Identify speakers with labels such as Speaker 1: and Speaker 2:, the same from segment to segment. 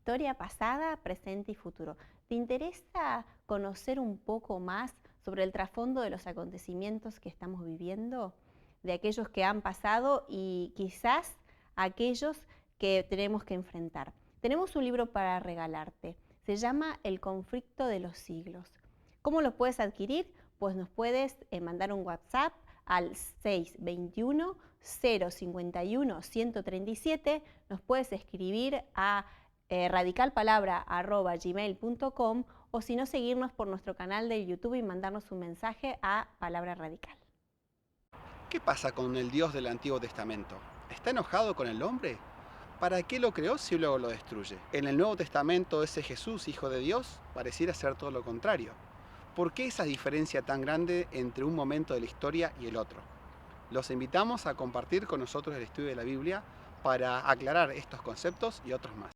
Speaker 1: historia pasada, presente y futuro. ¿Te interesa conocer un poco más sobre el trasfondo de los acontecimientos que estamos viviendo? De aquellos que han pasado y quizás aquellos que tenemos que enfrentar. Tenemos un libro para regalarte. Se llama El conflicto de los siglos. ¿Cómo lo puedes adquirir? Pues nos puedes mandar un WhatsApp al 621-051-137. Nos puedes escribir a radicalpalabra@gmail.com o si no, seguirnos por nuestro canal de YouTube y mandarnos un mensaje a Palabra Radical.
Speaker 2: ¿Qué pasa con el Dios del Antiguo Testamento? ¿Está enojado con el hombre? ¿Para qué lo creó si luego lo destruye? En el Nuevo Testamento, ese Jesús, Hijo de Dios, pareciera ser todo lo contrario. ¿Por qué esa diferencia tan grande entre un momento de la historia y el otro? Los invitamos a compartir con nosotros el estudio de la Biblia para aclarar estos conceptos y otros más.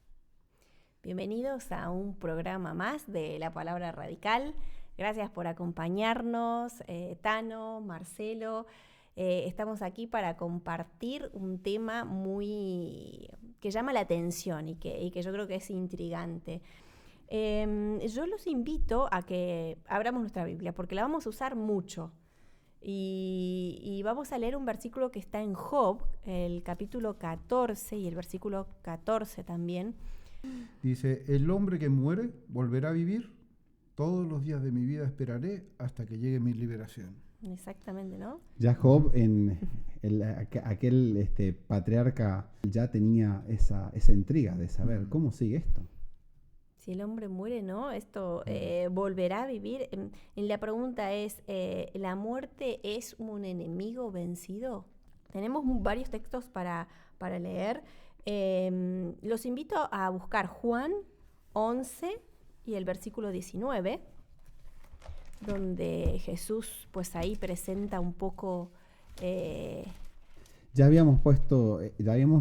Speaker 1: Bienvenidos a un programa más de La Palabra Radical. Gracias por acompañarnos, Tano, Marcelo. Estamos aquí para compartir un tema que llama la atención y que yo creo que es intrigante. Yo los invito a que abramos nuestra Biblia porque la vamos a usar mucho. Y vamos a leer un versículo que está en Job, el capítulo 14 y el versículo 14 también.
Speaker 3: Dice, el hombre que muere volverá a vivir, todos los días de mi vida esperaré hasta que llegue mi liberación.
Speaker 1: Exactamente, ¿no?
Speaker 4: Ya Job, aquel patriarca, ya tenía esa intriga de saber cómo sigue esto.
Speaker 1: Si el hombre muere, ¿no? Esto volverá a vivir. La pregunta es, ¿la muerte es un enemigo vencido? Tenemos varios textos para leer. Los invito a buscar Juan 11 y el versículo 19, donde Jesús pues ahí presenta un poco...
Speaker 4: Ya habíamos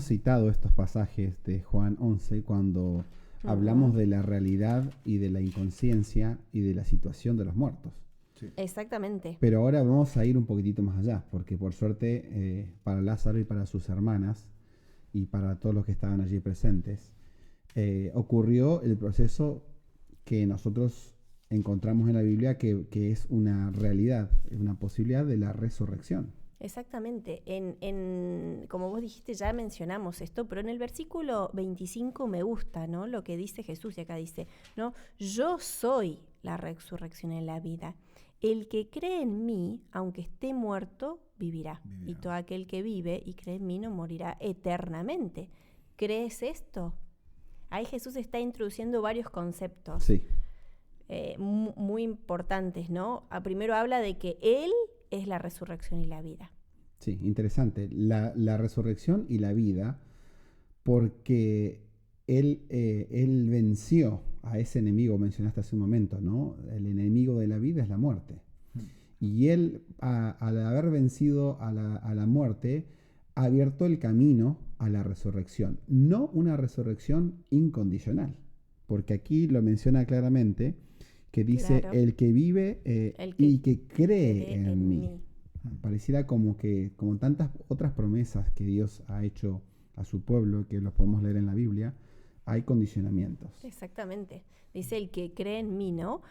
Speaker 4: citado estos pasajes de Juan 11 cuando hablamos de la realidad y de la inconsciencia y de la situación de los muertos.
Speaker 1: Sí. Exactamente.
Speaker 4: Pero ahora vamos a ir un poquitito más allá, porque por suerte para Lázaro y para sus hermanas y para todos los que estaban allí presentes, ocurrió el proceso que nosotros encontramos en la Biblia que es una realidad, es una posibilidad de la resurrección.
Speaker 1: Exactamente. Como vos dijiste, ya mencionamos esto, pero en el versículo 25 me gusta, ¿no? Lo que dice Jesús, y acá dice, ¿no? Yo soy la resurrección en la vida. El que cree en mí, aunque esté muerto, vivirá. Y todo aquel que vive y cree en mí no morirá eternamente. ¿Crees esto? Ahí Jesús está introduciendo varios conceptos.
Speaker 4: Sí.
Speaker 1: Muy importantes, ¿no? Primero habla de que Él es la resurrección y la vida.
Speaker 4: Sí, interesante. La resurrección y la vida, porque Él venció a ese enemigo, mencionaste hace un momento, ¿no? El enemigo de la vida es la muerte. Y Él, al haber vencido a la muerte, ha abierto el camino a la resurrección. No una resurrección incondicional, porque aquí lo menciona claramente, que dice, claro, el que vive y que cree en mí. Pareciera como tantas otras promesas que Dios ha hecho a su pueblo, que los podemos leer en la Biblia, hay condicionamientos.
Speaker 1: Exactamente. Dice el que cree en mí, ¿no?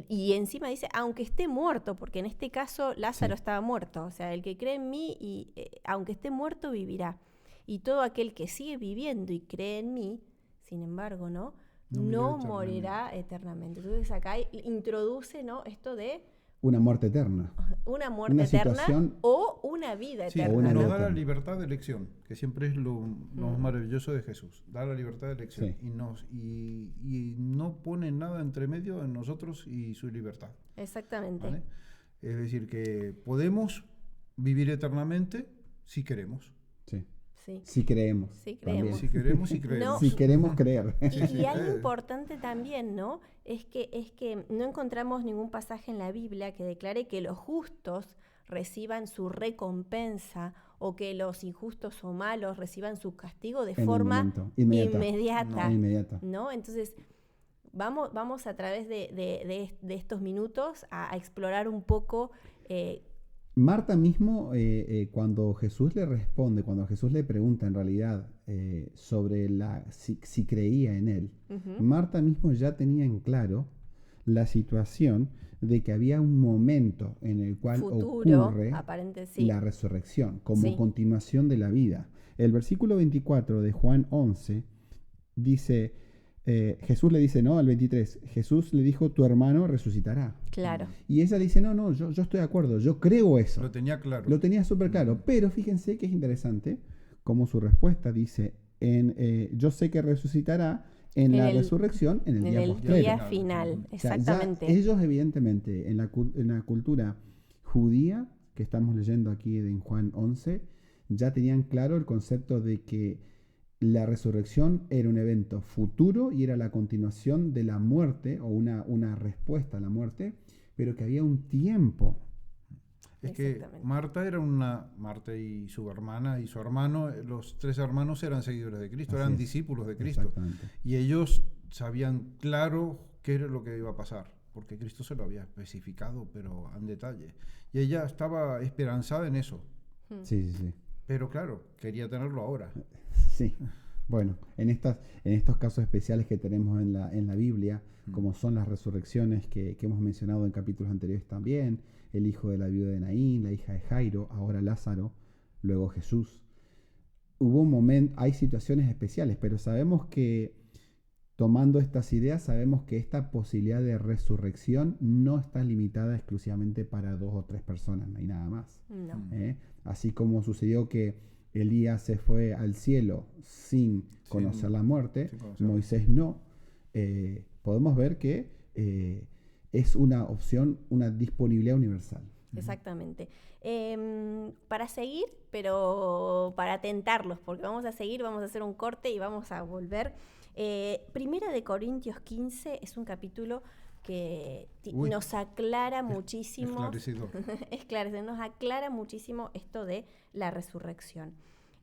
Speaker 1: Y encima dice, aunque esté muerto, porque en este caso Lázaro estaba muerto. O sea, el que cree en mí, y aunque esté muerto, vivirá. Y todo aquel que sigue viviendo y cree en mí, sin embargo, ¿no? No morirá eternamente. Entonces acá introduce, ¿no, esto de
Speaker 4: una muerte eterna.
Speaker 1: Una muerte eterna o una vida eterna.
Speaker 3: Sí, nos da la libertad de elección, que siempre es lo más maravilloso de Jesús. Da la libertad de elección y no pone nada entre medio en nosotros y su libertad.
Speaker 1: Exactamente.
Speaker 3: ¿Vale? Es decir, que podemos vivir eternamente si queremos.
Speaker 4: Sí. Sí. Si creemos.
Speaker 1: Si creemos.
Speaker 3: Si queremos y creemos.
Speaker 4: No, si queremos creer.
Speaker 1: Y algo importante también, ¿no? Es que no encontramos ningún pasaje en la Biblia que declare que los justos reciban su recompensa o que los injustos o malos reciban su castigo de forma inmediata. ¿No? Entonces, vamos a través de estos minutos a explorar un poco
Speaker 4: Marta mismo, cuando Jesús le responde, cuando Jesús le pregunta en realidad sobre si creía en él, Marta mismo ya tenía en claro la situación de que había un momento en el cual ocurre la resurrección como continuación de la vida. El versículo 24 de Juan 11 dice, Jesús le dice, no, al 23, Jesús le dijo, tu hermano resucitará.
Speaker 1: Claro.
Speaker 4: Y ella dice, no, yo estoy de acuerdo, yo creo eso.
Speaker 3: Lo tenía claro.
Speaker 4: Lo tenía súper claro, pero fíjense que es interesante como su respuesta dice, yo sé que resucitará en la resurrección en el día postrero.
Speaker 1: En el día final, exactamente.
Speaker 4: O sea, ellos evidentemente en la cultura judía que estamos leyendo aquí en Juan 11, ya tenían claro el concepto de que la resurrección era un evento futuro y era la continuación de la muerte o una respuesta a la muerte, pero que había un tiempo.
Speaker 3: Es que Marta y su hermana y su hermano, los tres hermanos eran seguidores de Cristo, eran discípulos de Cristo. Y ellos sabían claro qué era lo que iba a pasar, porque Cristo se lo había especificado, pero en detalle. Y ella estaba esperanzada en eso.
Speaker 4: Sí.
Speaker 3: Pero claro, quería tenerlo ahora.
Speaker 4: Sí. Bueno, en estos casos especiales que tenemos en la Biblia, como son las resurrecciones que hemos mencionado en capítulos anteriores también, el hijo de la viuda de Naín, la hija de Jairo, ahora Lázaro, luego Jesús. Hay situaciones especiales, pero sabemos que, tomando estas ideas, sabemos que esta posibilidad de resurrección no está limitada exclusivamente para 2 o 3 personas, no hay nada más.
Speaker 1: No.
Speaker 4: Así como sucedió que Elías se fue al cielo sin conocer la muerte, Moisés no. Podemos ver que es una opción, una disponibilidad universal.
Speaker 1: Exactamente. Para seguir, pero para tentarlos, porque vamos a seguir, vamos a hacer un corte y vamos a volver. Primera de Corintios 15 es un capítulo que nos aclara muchísimo. Esclarecedor. Nos aclara muchísimo esto de la resurrección.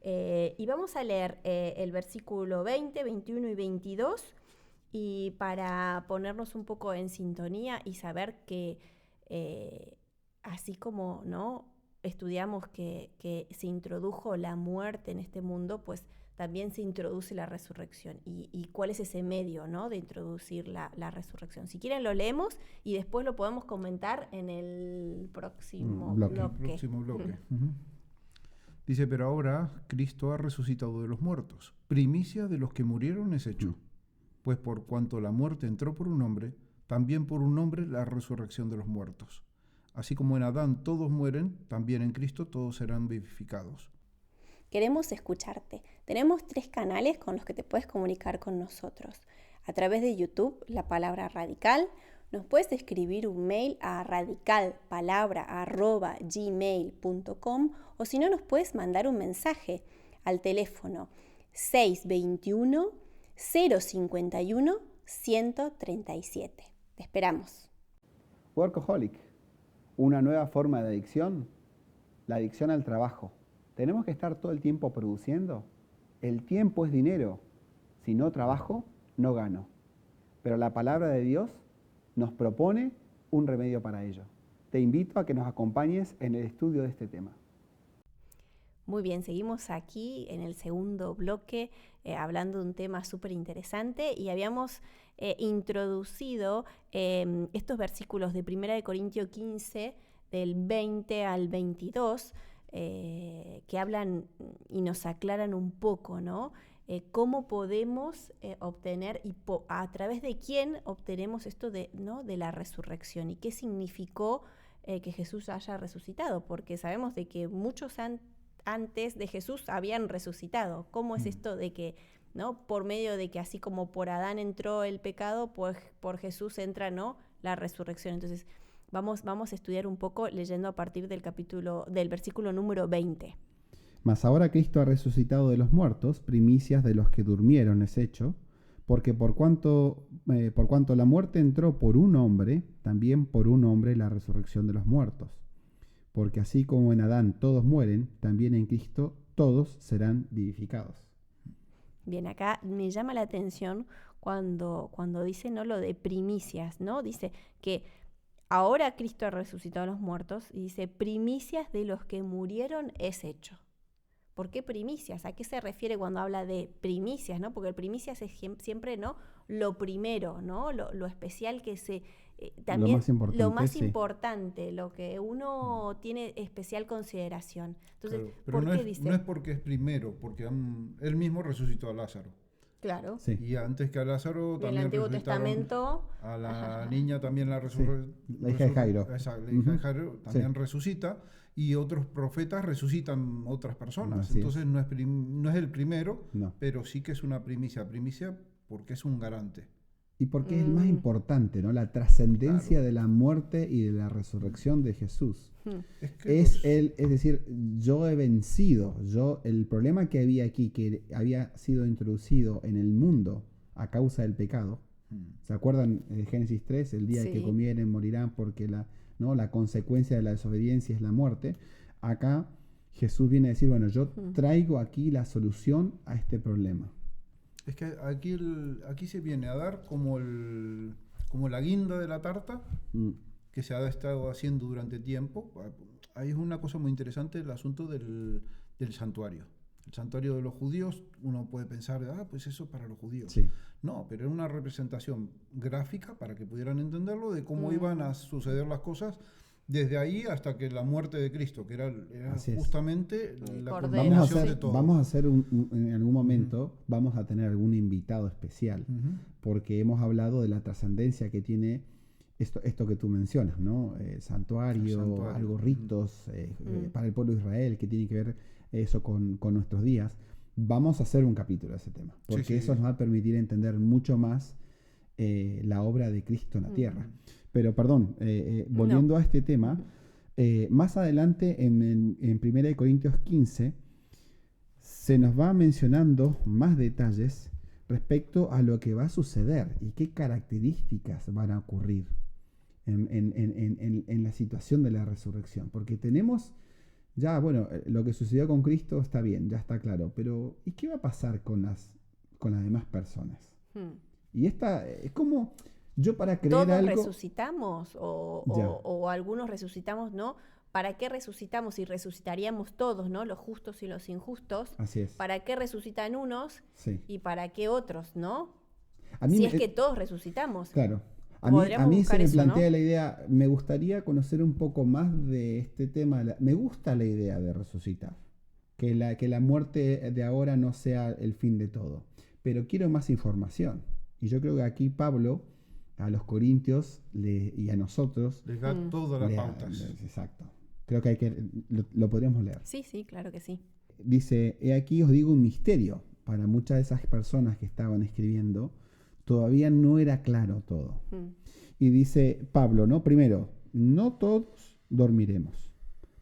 Speaker 1: Y vamos a leer el versículo 20, 21 y 22, y para ponernos un poco en sintonía y saber que así como estudiamos que se introdujo la muerte en este mundo, pues también se introduce la resurrección. ¿Y cuál es ese medio, de introducir la resurrección? Si quieren lo leemos y después lo podemos comentar en el próximo bloque.
Speaker 3: Dice, pero ahora Cristo ha resucitado de los muertos. Primicia de los que murieron es hecho. Pues por cuanto la muerte entró por un hombre, también por un hombre la resurrección de los muertos. Así como en Adán todos mueren, también en Cristo todos serán vivificados.
Speaker 1: Queremos escucharte. Tenemos 3 canales con los que te puedes comunicar con nosotros. A través de YouTube, La Palabra Radical. Nos puedes escribir un mail a radicalpalabra@gmail.com, o si no, nos puedes mandar un mensaje al teléfono 621 051 137. Te esperamos.
Speaker 2: Workaholic, una nueva forma de adicción, la adicción al trabajo. ¿Tenemos que estar todo el tiempo produciendo? El tiempo es dinero. Si no trabajo, no gano. Pero la palabra de Dios nos propone un remedio para ello. Te invito a que nos acompañes en el estudio de este tema.
Speaker 1: Muy bien, seguimos aquí en el segundo bloque hablando de un tema súper interesante, y habíamos introducido estos versículos de 1 de Corintios 15, del 20 al 22, que hablan y nos aclaran un poco, cómo podemos obtener y a través de quién obtenemos esto de la resurrección y qué significó que Jesús haya resucitado, porque sabemos de que muchos antes de Jesús habían resucitado. ¿Cómo es esto de que, por medio de que así como por Adán entró el pecado, pues por Jesús entra, la resurrección? Entonces vamos a estudiar un poco leyendo a partir del versículo número 20.
Speaker 4: Mas ahora Cristo ha resucitado de los muertos, primicias de los que durmieron es hecho, porque por cuanto la muerte entró por un hombre, también por un hombre la resurrección de los muertos. Porque así como en Adán todos mueren, también en Cristo todos serán vivificados.
Speaker 1: Bien, acá me llama la atención cuando dice lo de primicias, Dice que ahora Cristo ha resucitado a los muertos y dice, primicias de los que murieron es hecho. ¿Por qué primicias? ¿A qué se refiere cuando habla de primicias, ¿no? Porque el primicias es siempre, ¿no?, lo primero, ¿no? Lo especial que se... también lo más importante, lo que uno tiene especial consideración. Entonces,
Speaker 3: claro, pero
Speaker 1: ¿por qué dice?
Speaker 3: No es porque es primero, porque él mismo resucitó a Lázaro.
Speaker 1: Claro.
Speaker 3: Sí. Y antes que a Lázaro también
Speaker 1: Antiguo Testamento,
Speaker 3: a la niña también la resucitó.
Speaker 4: La hija de Jairo.
Speaker 3: La hija de Jairo también resucita, y otros profetas resucitan otras personas.
Speaker 4: Así
Speaker 3: entonces no es el primero,
Speaker 4: no,
Speaker 3: pero sí que es una primicia. Primicia porque es un garante.
Speaker 4: Y porque es el más importante, ¿no? La trascendencia, claro, de la muerte y de la resurrección de Jesús. Es decir, yo he vencido. El problema que había aquí, que había sido introducido en el mundo a causa del pecado. ¿Se acuerdan de Génesis 3? El día que comieren morirán porque la consecuencia de la desobediencia es la muerte. Acá Jesús viene a decir, bueno, yo traigo aquí la solución a este problema.
Speaker 3: Es que aquí se viene a dar como la guinda de la tarta que se ha estado haciendo durante tiempo. Ahí es una cosa muy interesante el asunto del santuario. El santuario de los judíos, uno puede pensar, pues eso es para los judíos.
Speaker 4: Sí.
Speaker 3: No, pero era una representación gráfica para que pudieran entenderlo de cómo iban a suceder las cosas desde ahí hasta que la muerte de Cristo, que era justamente la culminación de todo.
Speaker 4: Vamos a hacer en algún momento, vamos a tener algún invitado especial, porque hemos hablado de la trascendencia que tiene esto que tú mencionas, ¿no? Santuario, algo ritos para el pueblo de Israel, que tiene que ver eso con nuestros días. Vamos a hacer un capítulo de ese tema, porque eso nos va a permitir entender mucho más la obra de Cristo en la tierra. Pero perdón, volviendo a este tema, más adelante en 1 Corintios 15 se nos va mencionando más detalles respecto a lo que va a suceder y qué características van a ocurrir en la situación de la resurrección. Porque tenemos ya, bueno, lo que sucedió con Cristo está bien, ya está claro, pero ¿y qué va a pasar con las demás personas? Y esta es como... Yo para creer
Speaker 1: ¿todos
Speaker 4: algo...
Speaker 1: resucitamos o algunos resucitamos, no? ¿Para qué resucitamos? Si resucitaríamos todos, ¿no? Los justos y los injustos.
Speaker 4: Así es.
Speaker 1: ¿Para qué resucitan unos y para qué otros, no?
Speaker 4: Si
Speaker 1: es que todos resucitamos.
Speaker 4: Claro. A mí se me plantea la idea, me gustaría conocer un poco más de este tema. Me gusta la idea de resucitar. Que la muerte de ahora no sea el fin de todo. Pero quiero más información. Y yo creo que aquí Pablo... a los corintios y a nosotros
Speaker 3: les da todas las pautas.
Speaker 4: Exacto. Creo que lo podríamos leer.
Speaker 1: Sí, claro que sí.
Speaker 4: Dice, he aquí os digo un misterio. Para muchas de esas personas que estaban escribiendo, todavía no era claro todo. Y dice Pablo, ¿no? Primero, no todos dormiremos,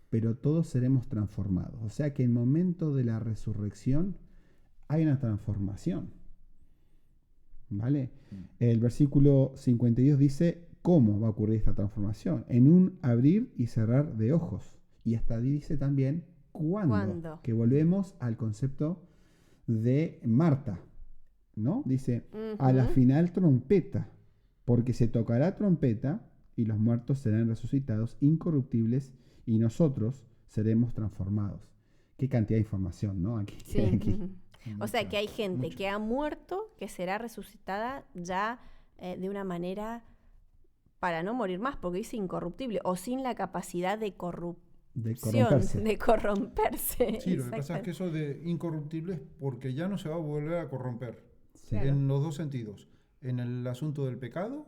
Speaker 4: pero todos seremos transformados. O sea que en el momento de la resurrección hay una transformación. ¿Vale? El versículo 52 dice cómo va a ocurrir esta transformación. En un abrir y cerrar de ojos. Y hasta dice también cuándo. Que volvemos al concepto de Marta, ¿no? Dice, a la final trompeta, porque se tocará trompeta y los muertos serán resucitados incorruptibles y nosotros seremos transformados. Qué cantidad de información, ¿no? Aquí.
Speaker 1: O sea que hay gente que ha muerto, que será resucitada ya de una manera para no morir más, porque dice incorruptible, o sin la capacidad de corromperse.
Speaker 3: Sí, lo que pasa es que eso de incorruptible es porque ya no se va a volver a corromper.
Speaker 1: Sí.
Speaker 3: En los dos sentidos. En el asunto del pecado,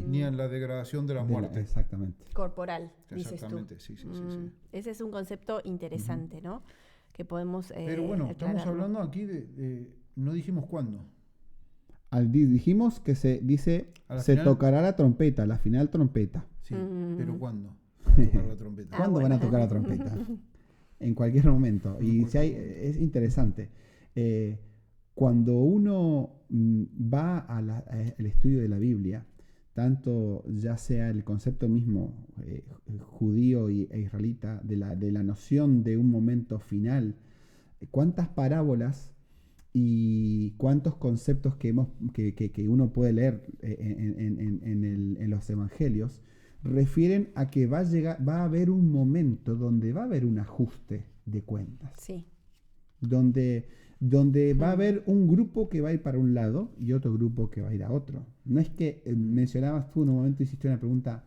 Speaker 3: ni en la degradación de la muerte.
Speaker 4: Exactamente.
Speaker 1: Corporal, dices tú.
Speaker 3: Exactamente, sí.
Speaker 1: Ese es un concepto interesante, ¿no? Que podemos
Speaker 3: pero bueno, estamos hablando aquí no dijimos cuándo.
Speaker 4: Dijimos que se tocará la trompeta, la final trompeta.
Speaker 3: Sí, pero ¿cuándo van a tocar la trompeta?
Speaker 4: ¿Cuándo van a tocar la trompeta? En cualquier momento. Es interesante. Cuando uno va al estudio de la Biblia, tanto ya sea el concepto mismo judío e israelita de la noción de un momento final, cuántas parábolas y cuántos conceptos que uno puede leer en los evangelios refieren a que va a haber un momento donde va a haber un ajuste de cuentas.
Speaker 1: Sí.
Speaker 4: Donde va a haber un grupo que va a ir para un lado y otro grupo que va a ir a otro. No es que mencionabas tú en un momento, hiciste una pregunta,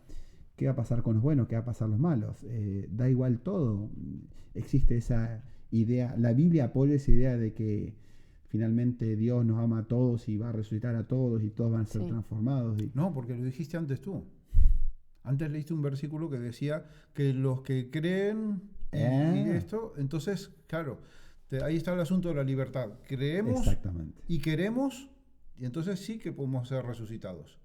Speaker 4: ¿qué va a pasar con los buenos? ¿Qué va a pasar con los malos? Da igual todo. Existe esa idea, la Biblia apoya esa idea de que finalmente Dios nos ama a todos y va a resucitar a todos y todos van a ser transformados.
Speaker 3: No, porque lo dijiste antes tú. Antes leíste un versículo que decía que los que creen y esto, entonces, claro, ahí está el asunto de la libertad. Creemos y queremos, y entonces sí que podemos ser resucitados.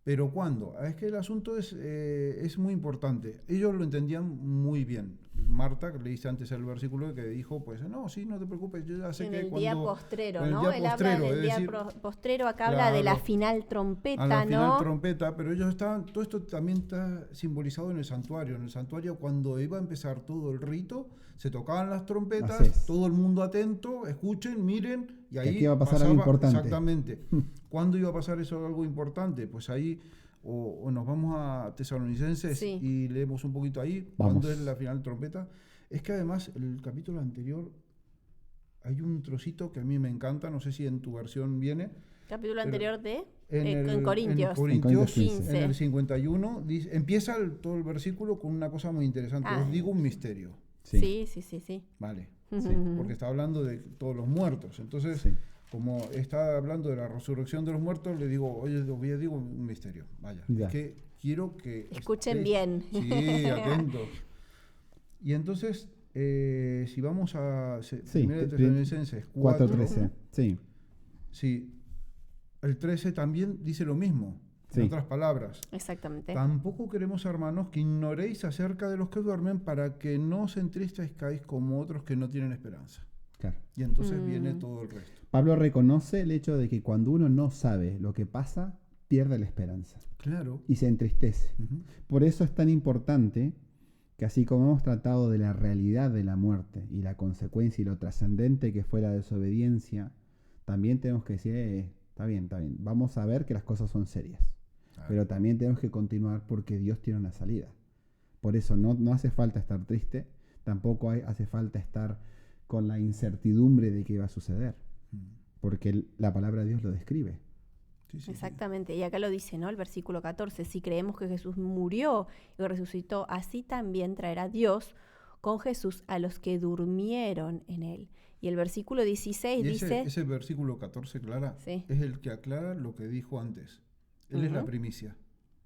Speaker 3: ¿Pero cuándo? Es que el asunto es muy importante. Ellos lo entendían muy bien. Marta, que leíste antes el versículo que dijo, pues no, sí, no te preocupes, yo ya sé que
Speaker 1: en el
Speaker 3: cuando...
Speaker 1: día postrero,
Speaker 3: en el
Speaker 1: ¿no?
Speaker 3: día
Speaker 1: Él
Speaker 3: postrero,
Speaker 1: habla del día postrero, acá habla de la final trompeta,
Speaker 3: a la final
Speaker 1: ¿no?
Speaker 3: trompeta, pero ellos estaban, todo esto también está simbolizado en el santuario. En el santuario, cuando iba a empezar todo el rito, se tocaban las trompetas, todo el mundo atento, escuchen, miren, y ahí
Speaker 4: aquí va a pasar algo importante.
Speaker 3: Exactamente. ¿Cuándo iba a pasar eso algo importante? Pues ahí, o nos vamos a Tesalonicenses y leemos un poquito ahí, cuando es la final trompeta. Es que además, el capítulo anterior, hay un trocito que a mí me encanta, no sé si en tu versión viene.
Speaker 1: Capítulo anterior de...
Speaker 3: En
Speaker 1: Corintios.
Speaker 3: En Corintios
Speaker 1: 15.
Speaker 3: En el 51, empieza todo el versículo con una cosa muy interesante. Os digo un misterio.
Speaker 1: Sí.
Speaker 3: Vale. Porque está hablando de todos los muertos. Entonces, como está hablando de la resurrección de los muertos, le digo, oye, os digo un misterio. Vaya. Es que quiero que...
Speaker 1: Escuchen bien.
Speaker 3: Sí, atentos. Y entonces, si vamos a... Primera de Tesalonicenses
Speaker 4: 4:13.
Speaker 3: Sí. El 13 también dice lo mismo. En otras palabras.
Speaker 1: Exactamente.
Speaker 3: Tampoco queremos, hermanos, que ignoréis acerca de los que duermen para que no os entristezcáis como otros que no tienen esperanza.
Speaker 4: Claro.
Speaker 3: Y entonces viene todo el resto.
Speaker 4: Pablo reconoce el hecho de que cuando uno no sabe lo que pasa, pierde la esperanza.
Speaker 3: Claro.
Speaker 4: Y se entristece. Por eso es tan importante que, así como hemos tratado de la realidad de la muerte y la consecuencia y lo trascendente que fue la desobediencia, también tenemos que decir, está bien, vamos a ver que las cosas son serias. Pero también tenemos que continuar porque Dios tiene una salida. Por eso no hace falta estar triste, tampoco hace falta estar con la incertidumbre de qué va a suceder, porque la palabra de Dios lo describe.
Speaker 1: Exactamente, y acá lo dice, ¿no? El versículo 14, si creemos que Jesús murió y resucitó, así también traerá Dios con Jesús a los que durmieron en él. Y el versículo 16 dice...
Speaker 3: Ese versículo 14, Clara, es el que aclara lo que dijo antes. Él es la primicia.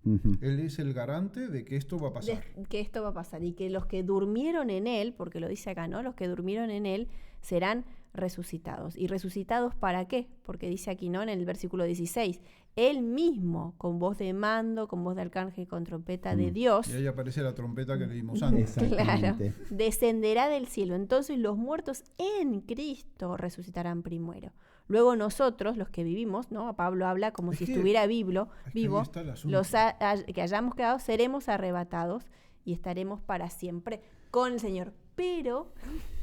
Speaker 3: Él es el garante de que esto va a pasar.
Speaker 1: Que esto va a pasar y que los que durmieron en él, porque lo dice acá, ¿no? Los que durmieron en él serán resucitados. ¿Y resucitados para qué? Porque dice aquí, ¿no? En el versículo 16, él mismo, con voz de mando, con voz de arcángel, con trompeta de Dios.
Speaker 3: Y ahí aparece la trompeta que leímos antes.
Speaker 1: Claro, descenderá del cielo. Entonces los muertos en Cristo resucitarán primero. Luego nosotros, los que vivimos, ¿no? Pablo habla como si estuviera vivo, los que hayamos quedado, seremos arrebatados y estaremos para siempre con el Señor. Pero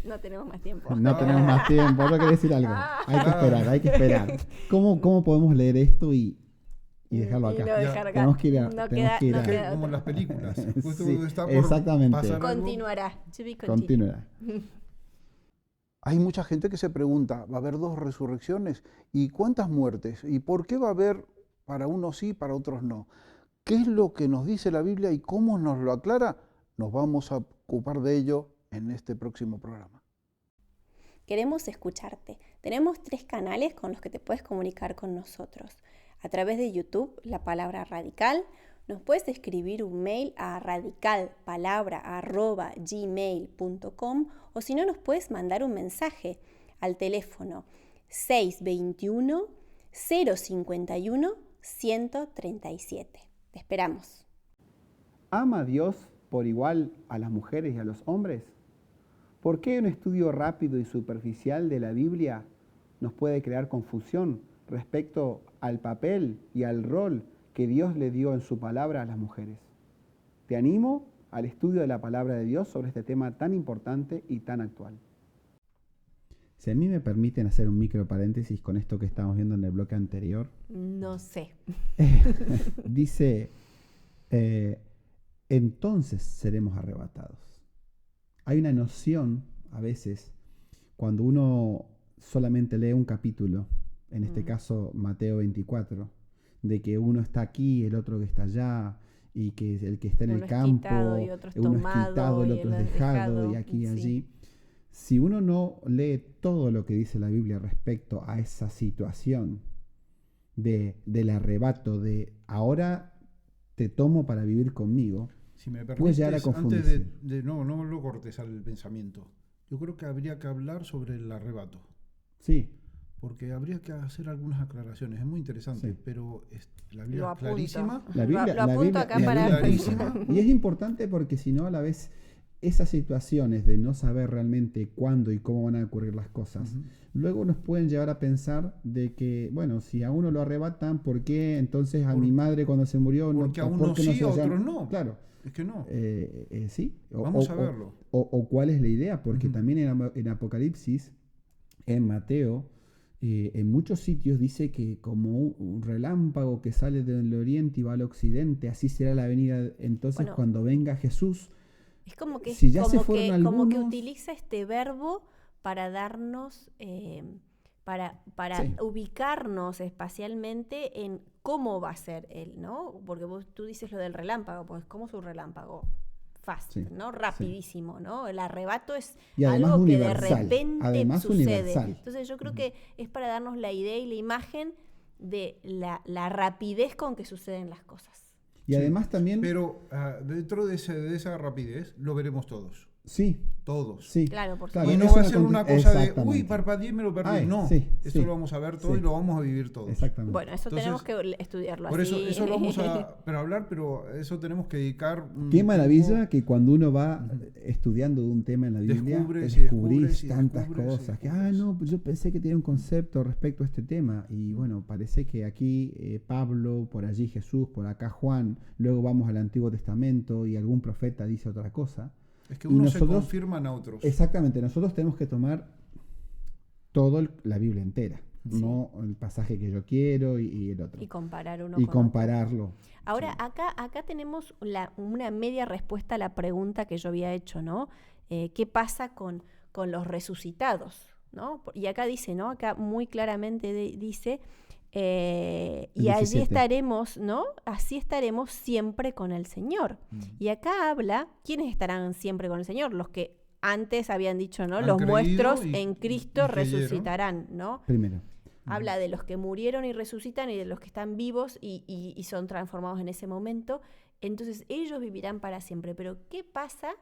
Speaker 1: no tenemos más tiempo.
Speaker 4: No tenemos más tiempo, no quiero decir algo. Hay que esperar. ¿Cómo podemos leer esto y dejarlo acá? Tenemos que ir a...
Speaker 3: Como en las películas.
Speaker 4: Exactamente.
Speaker 1: Continuará.
Speaker 4: Continuará.
Speaker 2: Hay mucha gente que se pregunta, ¿va a haber 2 resurrecciones? ¿Y cuántas muertes? ¿Y por qué va a haber para unos sí, para otros no? ¿Qué es lo que nos dice la Biblia y cómo nos lo aclara? Nos vamos a ocupar de ello en este próximo programa.
Speaker 1: Queremos escucharte. Tenemos 3 canales con los que te puedes comunicar con nosotros. A través de YouTube, La Palabra Radical. Nos puedes escribir un mail a radicalpalabra@gmail.com o si no, nos puedes mandar un mensaje al teléfono 621-051-137. Te esperamos.
Speaker 4: ¿Ama Dios por igual a las mujeres y a los hombres? ¿Por qué un estudio rápido y superficial de la Biblia nos puede crear confusión respecto al papel y al rol que Dios le dio en su palabra a las mujeres? Te animo al estudio de la palabra de Dios sobre este tema tan importante y tan actual. Si a mí me permiten hacer un micro paréntesis con esto que estamos viendo en el bloque anterior.
Speaker 1: No sé.
Speaker 4: Dice, entonces seremos arrebatados. Hay una noción, a veces, cuando uno solamente lee un capítulo, en este caso Mateo 24, de que uno está aquí, el otro que está allá, y que el que está en el campo, uno es quitado, el otro es dejado, y aquí y allí. Si uno no lee todo lo que dice la Biblia respecto a esa situación del arrebato, de ahora te tomo para vivir conmigo,
Speaker 3: si me permites,
Speaker 4: puede llegar a confundirse.
Speaker 3: Antes no lo cortes al pensamiento. Yo creo que habría que hablar sobre el arrebato.
Speaker 4: Sí.
Speaker 3: Porque habría que hacer algunas aclaraciones. Es muy interesante, pero la Biblia es clarísima.
Speaker 4: La Biblia
Speaker 1: acá para...
Speaker 3: clarísima.
Speaker 4: Y es importante porque si no, a la vez, esas situaciones de no saber realmente cuándo y cómo van a ocurrir las cosas, luego nos pueden llevar a pensar de que, bueno, si a uno lo arrebatan, ¿por qué entonces a mi madre cuando se murió no?
Speaker 3: Porque a unos sí, a otros no.
Speaker 4: Claro.
Speaker 3: Es que no.
Speaker 4: Sí.
Speaker 3: Vamos a verlo.
Speaker 4: O cuál es la idea, porque también en Apocalipsis, en Mateo, en muchos sitios dice que como un relámpago que sale del oriente y va al occidente, así será la venida. Entonces, cuando venga Jesús,
Speaker 1: es como que,
Speaker 4: si ya se fueron algunos,
Speaker 1: como que utiliza este verbo para darnos, para ubicarnos espacialmente en cómo va a ser él, ¿no? Porque tú dices lo del relámpago, pues ¿cómo es un relámpago? Fast, ¿no? Rapidísimo, ¿no? El arrebato es algo que de repente sucede. Entonces yo creo que es para darnos la idea y la imagen de la rapidez con que suceden las cosas.
Speaker 4: Y además también...
Speaker 3: Pero dentro de esa rapidez lo veremos todos.
Speaker 4: Sí.
Speaker 3: Todos.
Speaker 4: Sí.
Speaker 1: Claro, por
Speaker 3: supuesto. Y no va a ser una cosa de, uy, parpadeé y me lo perdí. No, esto lo vamos a ver todo y lo vamos a vivir todos.
Speaker 4: Exactamente.
Speaker 1: Bueno, eso tenemos que estudiarlo
Speaker 3: por
Speaker 1: así.
Speaker 3: Eso lo vamos a hablar, pero eso tenemos que dedicar...
Speaker 4: Qué maravilla que cuando uno va estudiando de un tema en la Biblia, descubrís tantas cosas. Que, pues yo pensé que tenía un concepto respecto a este tema. Y bueno, parece que aquí Pablo, por allí Jesús, por acá Juan, luego vamos al Antiguo Testamento y algún profeta dice otra cosa.
Speaker 3: Es que unos se confirman a otros.
Speaker 4: Exactamente, nosotros tenemos que tomar toda la Biblia entera, no el pasaje que yo quiero y el otro.
Speaker 1: Y comparar uno
Speaker 4: y
Speaker 1: con
Speaker 4: compararlo.
Speaker 1: Otro. Ahora, acá tenemos una media respuesta a la pregunta que yo había hecho, ¿no? ¿Qué pasa con los resucitados? ¿No? Y acá dice, ¿no? Acá muy claramente dice... y allí estaremos, ¿no? Así estaremos siempre con el Señor. Y acá habla, ¿quiénes estarán siempre con el Señor? Los que antes habían dicho, ¿no? Los muestros en Cristo resucitarán, ¿no?
Speaker 4: Primero.
Speaker 1: Habla de los que murieron y resucitan y de los que están vivos y son transformados en ese momento. Entonces ellos vivirán para siempre. Pero ¿qué pasa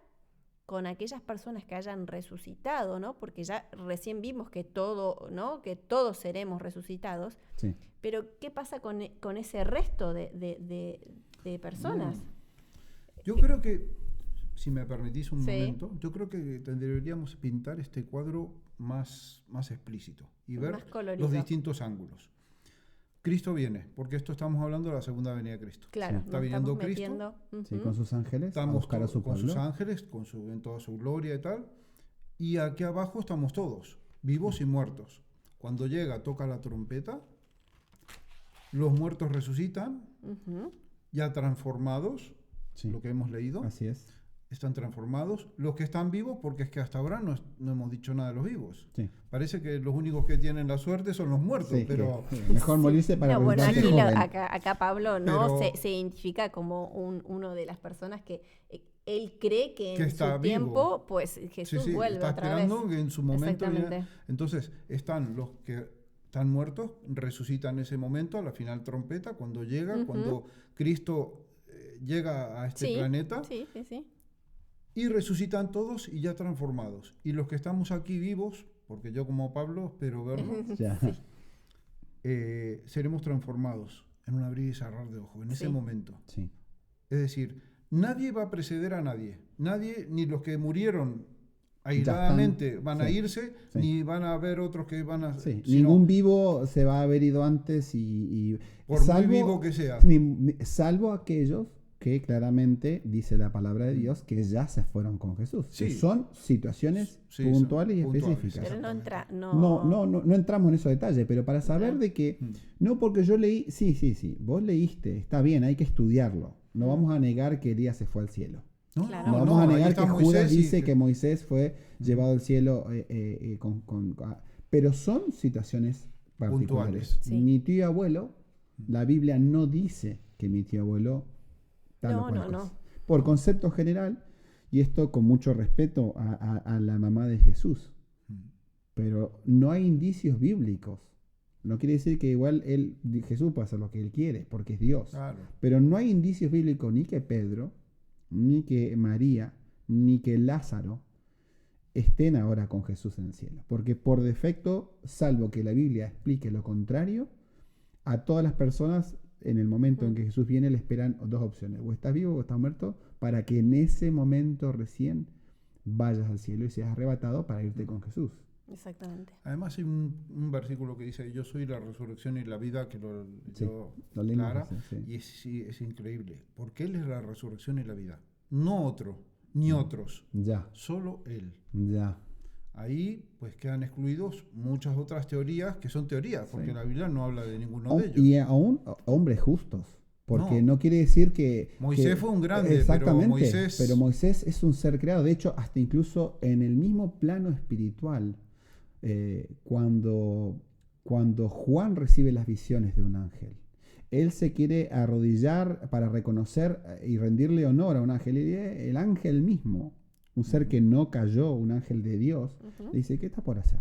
Speaker 1: con aquellas personas que hayan resucitado, ¿no? Porque ya recién vimos que todo, ¿no? Que todos seremos resucitados.
Speaker 4: Sí.
Speaker 1: Pero ¿qué pasa con ese resto de personas?
Speaker 3: Yo creo que, si me permitís un momento, yo creo que deberíamos pintar este cuadro más explícito y ver los distintos ángulos. Cristo viene, porque esto estamos hablando de la segunda venida de Cristo.
Speaker 1: Claro,
Speaker 3: está viniendo Cristo.
Speaker 4: Sí, con sus ángeles.
Speaker 3: Estamos con sus ángeles, en toda su gloria y tal. Y aquí abajo estamos todos, vivos y muertos. Cuando llega, toca la trompeta, los muertos resucitan, ya transformados, lo que hemos leído.
Speaker 4: Así es.
Speaker 3: Están transformados. Los que están vivos, porque es que hasta ahora no hemos dicho nada de los vivos. Sí. Parece que los únicos que tienen la suerte son los muertos, pero...
Speaker 4: Mejor morirse para...
Speaker 1: bueno, acá Pablo se identifica como uno de las personas que él cree que en su tiempo, pues Jesús vuelve
Speaker 3: está
Speaker 1: otra
Speaker 3: esperando
Speaker 1: vez.
Speaker 3: Que en su momento... Entonces, están los que están muertos, resucitan en ese momento, a la final trompeta, cuando llega, cuando Cristo llega a este planeta. Sí. Y resucitan todos y ya transformados. Y los que estamos aquí vivos, porque yo como Pablo espero verlo, seremos transformados en un abrir y cerrar de ojos, en ese momento. Sí. Es decir, nadie va a preceder a nadie. Nadie, ni los que murieron aisladamente van a irse, ni van a haber otros que van a...
Speaker 4: Ningún vivo se va a haber ido antes y
Speaker 3: por muy vivo que sea.
Speaker 4: Salvo aquellos que claramente dice la palabra de Dios que ya se fueron con Jesús.
Speaker 3: Sí.
Speaker 4: Que son situaciones puntuales y específicas.
Speaker 1: Pero
Speaker 4: no entramos en esos detalles, pero para saber de que, no porque yo leí, sí, vos leíste, está bien, hay que estudiarlo. No vamos a negar que Elías se fue al cielo.
Speaker 1: No,
Speaker 4: no vamos a negar que Judas dice que Moisés fue llevado al cielo, pero son situaciones particulares.
Speaker 1: Sí.
Speaker 4: Mi tío abuelo, la Biblia no dice que mi tío abuelo tal o cual cosa. Por concepto general, y esto con mucho respeto a la mamá de Jesús, pero no hay indicios bíblicos. No quiere decir que igual Jesús puede hacer lo que él quiere, porque es Dios.
Speaker 3: Claro.
Speaker 4: Pero no hay indicios bíblicos ni que Pedro, ni que María, ni que Lázaro estén ahora con Jesús en el cielo. Porque por defecto, salvo que la Biblia explique lo contrario, a todas las personas en el momento en que Jesús viene le esperan dos opciones: o estás vivo o estás muerto, para que en ese momento recién vayas al cielo y seas arrebatado para irte con Jesús.
Speaker 1: Exactamente.
Speaker 3: Además hay un versículo que dice: yo soy la resurrección y la vida, que lo
Speaker 4: leímos,
Speaker 3: Clara, y es increíble, porque Él es la resurrección y la vida, no otro, ni otros, solo Él. Ahí pues quedan excluidos muchas otras teorías que son teorías, porque la Biblia no habla de ninguno de ellos.
Speaker 4: Y aún hombres justos, porque no quiere decir que...
Speaker 3: Moisés fue un grande,
Speaker 4: exactamente, pero Moisés es un ser creado. De hecho, hasta incluso en el mismo plano espiritual, cuando Juan recibe las visiones de un ángel, él se quiere arrodillar para reconocer y rendirle honor a un ángel, y el ángel mismo, un ser que no cayó, un ángel de Dios, le dice: ¿qué está por hacer?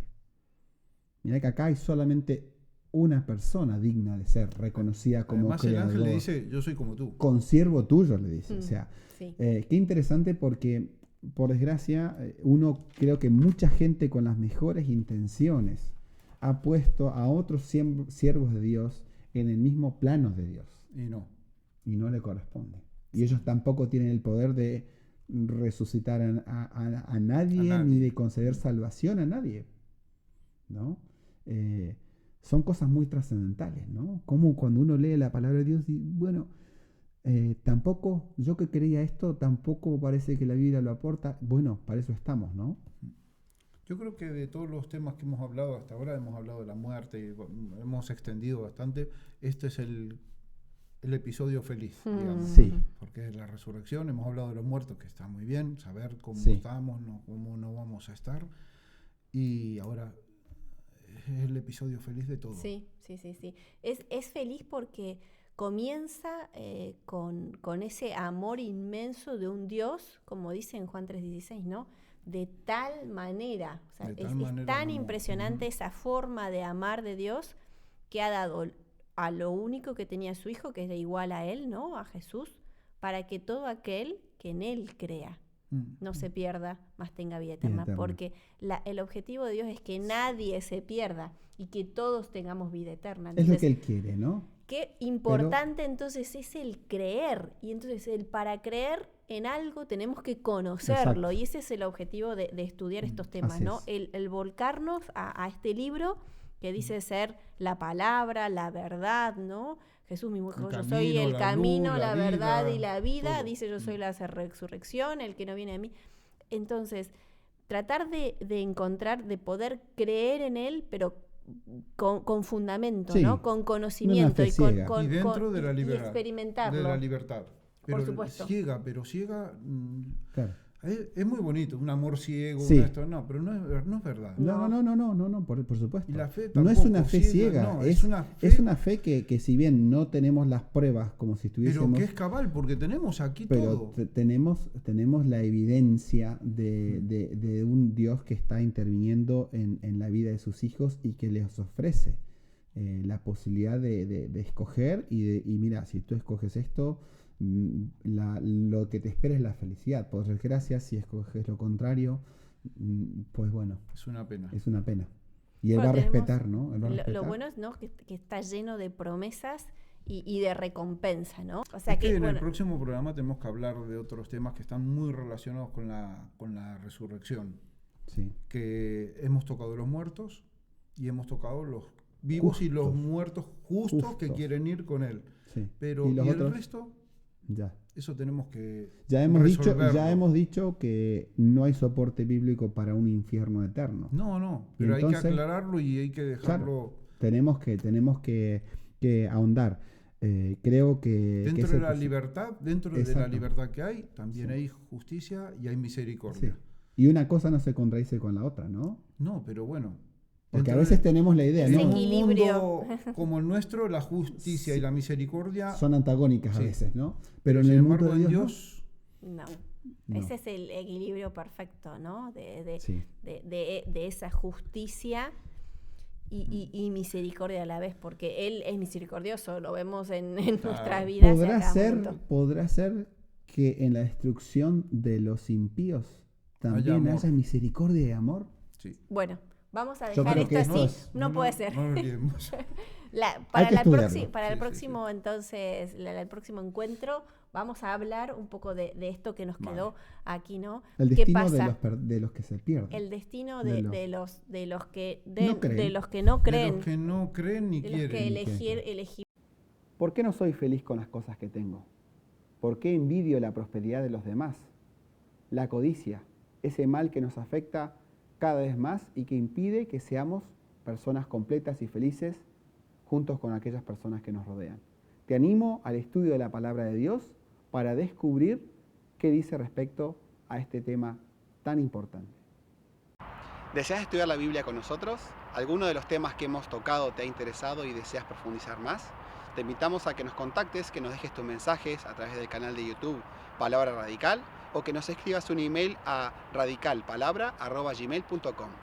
Speaker 4: Mira que acá hay solamente una persona digna de ser reconocida como
Speaker 3: además,
Speaker 4: creador.
Speaker 3: el ángel le dice: yo soy como tú.
Speaker 4: Consiervo tuyo, le dice. O sea, qué interesante, porque por desgracia uno, creo que mucha gente con las mejores intenciones ha puesto a otros siervos de Dios en el mismo plano de Dios. Y no le corresponde. Y ellos tampoco tienen el poder de resucitar a nadie, ni de conceder salvación a nadie, ¿no? Son cosas muy trascendentales, ¿no? Como cuando uno lee la palabra de Dios y bueno, tampoco, yo que creía esto, tampoco parece que la Biblia lo aporta. Bueno, para eso estamos, ¿no?
Speaker 3: Yo creo que de todos los temas que hemos hablado hasta ahora, hemos hablado de la muerte y hemos extendido bastante. Este es el episodio feliz, digamos.
Speaker 4: Sí.
Speaker 3: Porque es la resurrección, hemos hablado de los muertos, que está muy bien, saber cómo estamos, cómo no vamos a estar. Y ahora es el episodio feliz de todo.
Speaker 1: Sí. Es feliz porque comienza con ese amor inmenso de un Dios, como dice en Juan 3:16, ¿no? De tal manera, o sea, es tan impresionante esa forma de amar de Dios, que ha dado a lo único que tenía su Hijo, que es de igual a Él, ¿no? A Jesús, para que todo aquel que en Él crea no se pierda, mas tenga vida eterna. Porque el objetivo de Dios es que nadie se pierda y que todos tengamos vida eterna. Entonces,
Speaker 4: es lo que Él quiere, ¿no?
Speaker 1: Qué importante entonces es el creer. Y entonces para creer en algo tenemos que conocerlo. Exacto. Y ese es el objetivo de estudiar estos temas, ¿no? El volcarnos a este libro que dice ser la palabra, la verdad, ¿no? Jesús mismo dijo: yo soy el camino, la verdad y la vida. Todo. Dice: yo soy la resurrección, el que no viene de mí. Entonces, tratar de encontrar, de poder creer en Él, pero con fundamento, ¿no? Con conocimiento y
Speaker 3: dentro de la libertad,
Speaker 1: y experimentarlo.
Speaker 3: De la libertad. Pero
Speaker 1: por supuesto.
Speaker 3: Ciega. Claro. Es muy bonito, un amor ciego, pero no es verdad.
Speaker 4: No, por supuesto.
Speaker 3: Y la fe
Speaker 4: no es una fe ciega, es una fe que si bien no tenemos las pruebas como si estuviésemos...
Speaker 3: Pero que es cabal, porque tenemos aquí todo.
Speaker 4: Pero tenemos la evidencia de un Dios que está interviniendo en la vida de sus hijos y que les ofrece la posibilidad de escoger y mira, si tú escoges esto... lo que te espera es la felicidad. Por desgracia, si escoges lo contrario, pues bueno,
Speaker 3: es una pena.
Speaker 4: Y él va a respetar, ¿no?
Speaker 1: Lo bueno es, ¿no? que está lleno de promesas y de recompensa, ¿no? O sea
Speaker 3: en el próximo programa tenemos que hablar de otros temas que están muy relacionados con la resurrección.
Speaker 4: Sí.
Speaker 3: Que hemos tocado los muertos y hemos tocado los vivos y los muertos justos que quieren ir con él.
Speaker 4: Sí.
Speaker 3: Pero ¿y el resto?
Speaker 4: Ya.
Speaker 3: Eso tenemos que
Speaker 4: ya hemos dicho que no hay soporte bíblico para un infierno eterno.
Speaker 3: No, pero entonces, hay que aclararlo y hay que dejarlo.
Speaker 4: Claro, tenemos que ahondar. Creo que
Speaker 3: dentro de la libertad, de la libertad que hay, también hay justicia y hay misericordia.
Speaker 4: Sí. Y una cosa no se contradice con la otra, ¿no?
Speaker 3: No, pero bueno.
Speaker 4: Porque a veces tenemos la idea,
Speaker 1: ¿no?
Speaker 3: En un mundo como el nuestro, la justicia y la misericordia
Speaker 4: son antagónicas a veces, ¿no?
Speaker 3: Pero en el mundo de Dios
Speaker 1: no. Ese es el equilibrio perfecto, ¿no? De esa justicia y misericordia a la vez, porque Él es misericordioso, lo vemos en nuestras vidas.
Speaker 4: ¿Podrá ser que en la destrucción de los impíos también haya misericordia y amor?
Speaker 1: Sí. Bueno, vamos a dejar esto así. No puede ser.
Speaker 3: No lo olvidemos.
Speaker 1: Para el próximo entonces, el próximo encuentro, vamos a hablar un poco de esto que nos quedó aquí, ¿no?
Speaker 4: El destino de los que se pierden.
Speaker 1: El destino de los que no creen.
Speaker 3: De los que no creen ni quieren.
Speaker 1: De los que elegir.
Speaker 4: ¿Por qué no soy feliz con las cosas que tengo? ¿Por qué envidio la prosperidad de los demás? La codicia, ese mal que nos afecta cada vez más y que impide que seamos personas completas y felices juntos con aquellas personas que nos rodean. Te animo al estudio de la palabra de Dios para descubrir qué dice respecto a este tema tan importante.
Speaker 2: ¿Deseas estudiar la Biblia con nosotros? ¿Alguno de los temas que hemos tocado te ha interesado y deseas profundizar más? Te invitamos a que nos contactes, que nos dejes tus mensajes a través del canal de YouTube Palabra Radical o que nos escribas un email a radicalpalabra@gmail.com.